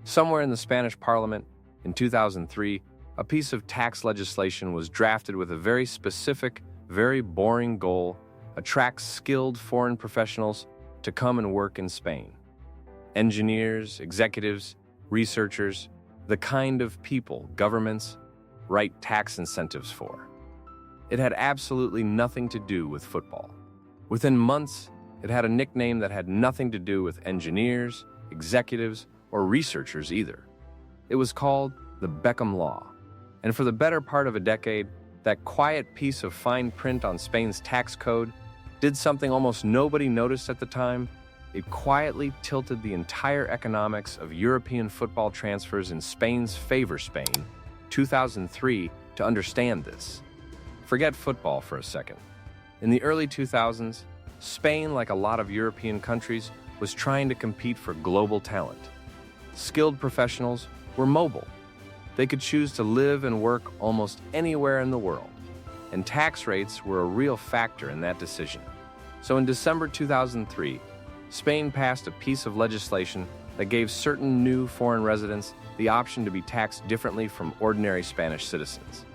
Somewhere in the Spanish Parliament, in 2003, a piece of tax legislation was drafted with a very specific, very boring goal: attract skilled foreign professionals to come and work in Spain. Engineers, executives, researchers, the kind of people governments write tax incentives for. It had absolutely nothing to do with football. Within months, it had a nickname that had nothing to do with engineers, executives, or researchers either. It was called the Beckham Law. And for the better part of a decade, that quiet piece of fine print on Spain's tax code did something almost nobody noticed at the time. It quietly tilted the entire economics of European football transfers in Spain's favor. Spain, 2003, to understand this. Forget football for a second. In the early 2000s, Spain, like a lot of European countries, was trying to compete for global talent. Skilled professionals were mobile. They could choose to live and work almost anywhere in the world, and tax rates were a real factor in that decision. So in December 2003, Spain passed a piece of legislation that gave certain new foreign residents the option to be taxed differently from ordinary Spanish citizens.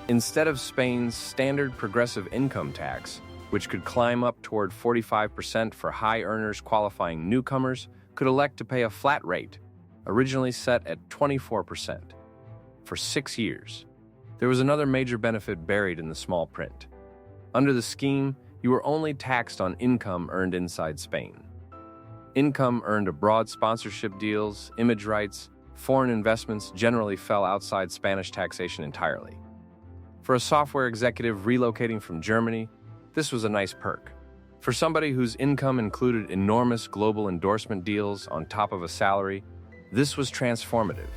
Instead of Spain's standard progressive income tax, which could climb up toward 45% for high earners, qualifying newcomers could elect to pay a flat rate, originally set at 24%, for 6 years. There was another major benefit buried in the small print. Under the scheme, you were only taxed on income earned inside Spain. Income earned abroad, sponsorship deals, image rights, foreign investments generally fell outside Spanish taxation entirely. For a software executive relocating from Germany, this was a nice perk. For somebody whose income included enormous global endorsement deals on top of a salary, this was transformative.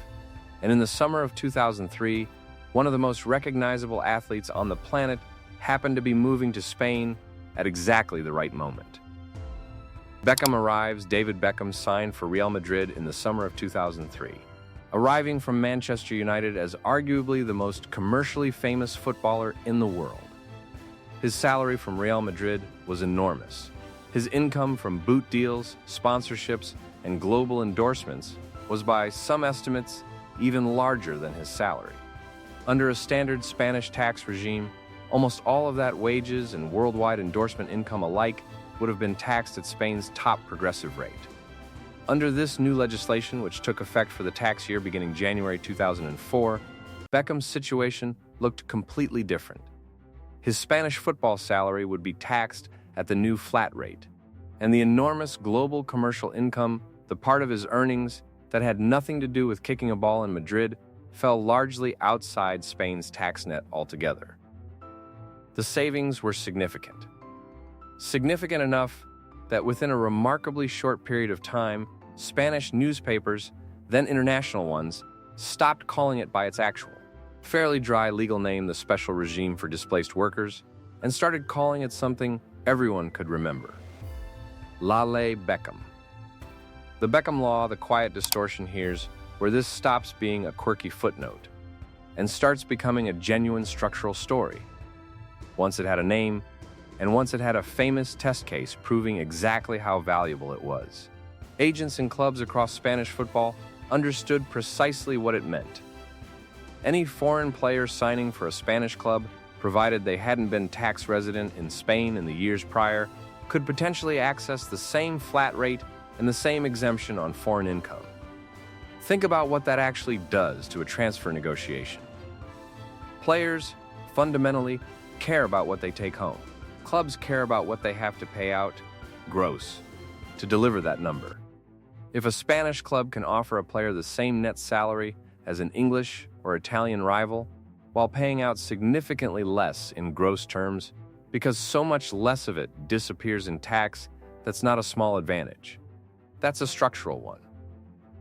And in the summer of 2003, one of the most recognizable athletes on the planet happened to be moving to Spain at exactly the right moment. Beckham arrives. David Beckham signed for Real Madrid in the summer of 2003, arriving from Manchester United as arguably the most commercially famous footballer in the world. His salary from Real Madrid was enormous. His income from boot deals, sponsorships, and global endorsements was, by some estimates, even larger than his salary. Under a standard Spanish tax regime, almost all of that wages and worldwide endorsement income alike would have been taxed at Spain's top progressive rate. Under this new legislation, which took effect for the tax year beginning January 2004, Beckham's situation looked completely different. His Spanish football salary would be taxed at the new flat rate, and the enormous global commercial income, the part of his earnings that had nothing to do with kicking a ball in Madrid, fell largely outside Spain's tax net altogether. The savings were significant. Significant enough that within a remarkably short period of time, Spanish newspapers, then international ones, stopped calling it by its actual, fairly dry legal name, the Special Regime for Displaced Workers, and started calling it something everyone could remember: La Ley Beckham. The Beckham Law, the quiet distortion here's where this stops being a quirky footnote and starts becoming a genuine structural story. Once it had a name, and once it had a famous test case proving exactly how valuable it was. Agents and clubs across Spanish football understood precisely what it meant. Any foreign player signing for a Spanish club, provided they hadn't been tax resident in Spain in the years prior, could potentially access the same flat rate and the same exemption on foreign income. Think about what that actually does to a transfer negotiation. Players, fundamentally, care about what they take home. Clubs care about what they have to pay out, gross, to deliver that number. If a Spanish club can offer a player the same net salary as an English or Italian rival, while paying out significantly less in gross terms, because so much less of it disappears in tax, that's not a small advantage. That's a structural one.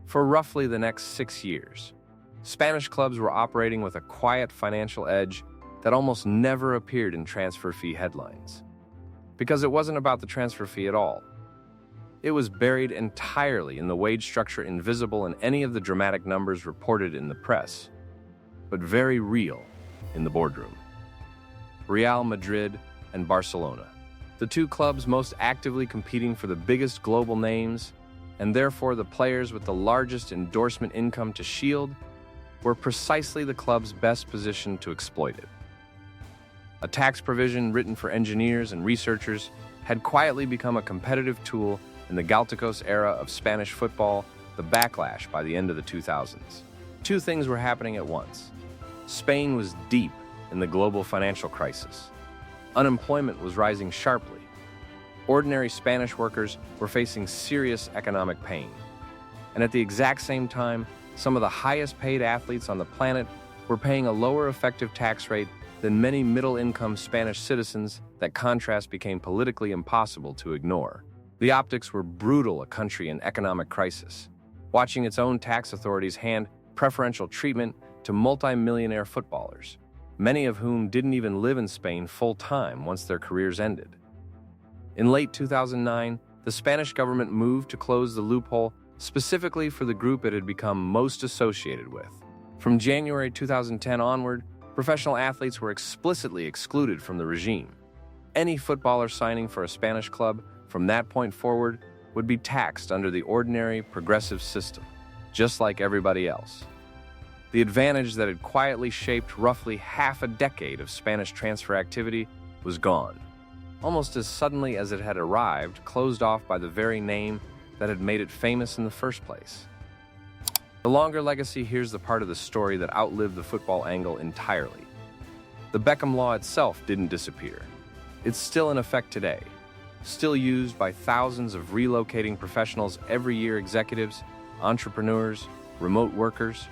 For roughly the next 6 years, Spanish clubs were operating with a quiet financial edge that almost never appeared in transfer fee headlines. Because it wasn't about the transfer fee at all. It was buried entirely in the wage structure, invisible in any of the dramatic numbers reported in the press, but very real in the boardroom. Real Madrid and Barcelona, the two clubs most actively competing for the biggest global names, and therefore the players with the largest endorsement income to shield were precisely the club's best positioned to exploit it. A tax provision written for engineers and researchers had quietly become a competitive tool in the Galacticos era of Spanish football, the backlash by the end of the 2000s. Two things were happening at once. Spain was deep in the global financial crisis. Unemployment was rising sharply. Ordinary Spanish workers were facing serious economic pain. And at the exact same time, some of the highest paid athletes on the planet were paying a lower effective tax rate than many middle-income Spanish citizens. That contrast became politically impossible to ignore. The optics were brutal, a country in economic crisis, watching its own tax authorities hand preferential treatment to multi-millionaire footballers, many of whom didn't even live in Spain full-time once their careers ended. In late 2009, the Spanish government moved to close the loophole specifically for the group it had become most associated with. From January 2010 onward, professional athletes were explicitly excluded from the regime. Any footballer signing for a Spanish club from that point forward would be taxed under the ordinary progressive system, just like everybody else. The advantage that had quietly shaped roughly half a decade of Spanish transfer activity was gone, almost as suddenly as it had arrived, closed off by the very name that had made it famous in the first place. The longer legacy, here's the part of the story that outlived the football angle entirely. The Beckham Law itself didn't disappear. It's still in effect today, still used by thousands of relocating professionals every year: executives, entrepreneurs, remote workers,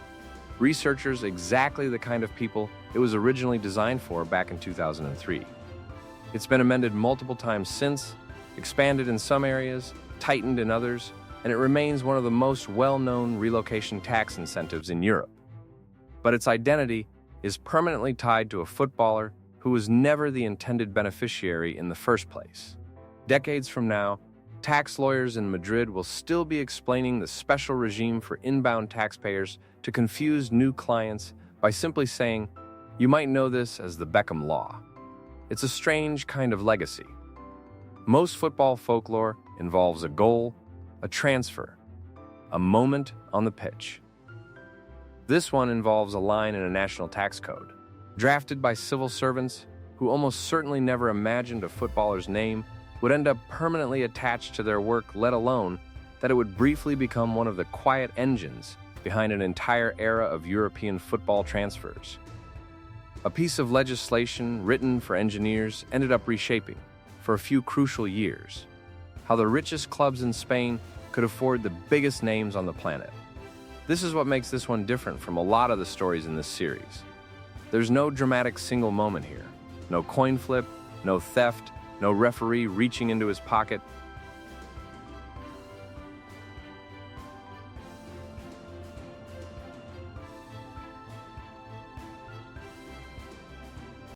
researchers, exactly the kind of people it was originally designed for back in 2003. It's been amended multiple times since, expanded in some areas, tightened in others, and it remains one of the most well-known relocation tax incentives in Europe. But its identity is permanently tied to a footballer who was never the intended beneficiary in the first place. Decades from now, tax lawyers in Madrid will still be explaining the special regime for inbound taxpayers to confuse new clients by simply saying, "You might know this as the Beckham Law." It's a strange kind of legacy. Most football folklore involves a goal, a transfer, a moment on the pitch. This one involves a line in a national tax code, drafted by civil servants who almost certainly never imagined a footballer's name would end up permanently attached to their work, let alone that it would briefly become one of the quiet engines behind an entire era of European football transfers. A piece of legislation written for engineers ended up reshaping, for a few crucial years, how the richest clubs in Spain could afford the biggest names on the planet. This is what makes this one different from a lot of the stories in this series. There's no dramatic single moment here. No coin flip, no theft, no referee reaching into his pocket.